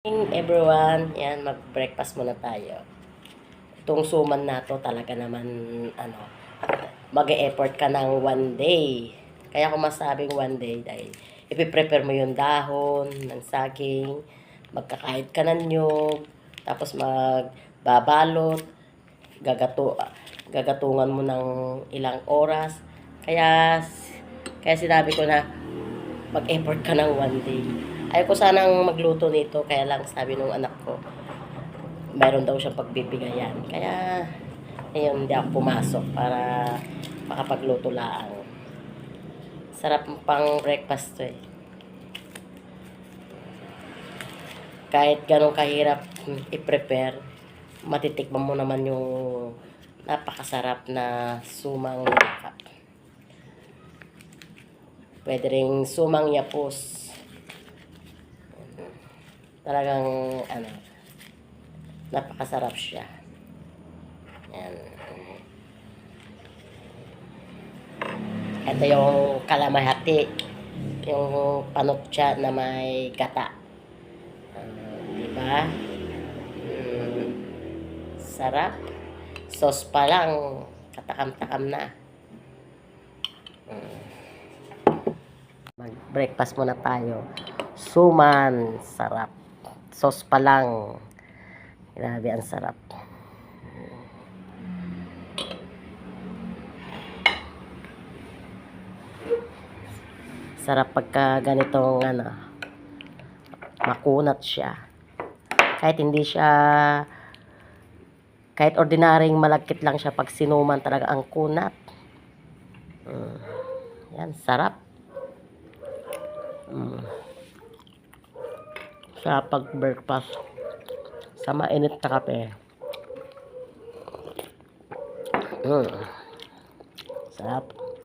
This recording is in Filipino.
Morning everyone, yan mag-breakfast muna tayo. Itong suman na to talaga naman mag-e-effort ka ng one day. Kaya kung masabing one day dahil ipiprepare mo yung dahon ng saging, magkakahit ka ng nyug, tapos magbabalot, gagatungan mo ng ilang oras. Kaya sinabi ko na mag-effort ka ng one day. Ayoko sanang magluto nito, kaya lang sabi nung anak ko, mayroon daw siyang pagbibigayan. Kaya, ayun, hindi ako pumasok para makapagluto lang. Sarap pang breakfast to eh. Kahit ganun kahirap i-prepare, matitikman mo naman yung napakasarap na sumang yaka. Pwede ring sumang yapos. Talagang napakasarap siya. Yan. Ito yung kalamahati, yung panutsa na may gata. Diba? Sarap. Sauce pa lang, katakam-takam na. Mag-breakfast muna tayo. Suman, sarap. Sauce pa lang. Grabe, ang sarap. Sarap pagka ganitong makunat siya. Kahit ordinaryong malagkit lang siya, pag sinuman talaga ang kunat. Yan, sarap. Sa pag-breakfast sa mainit na kape. Sarap.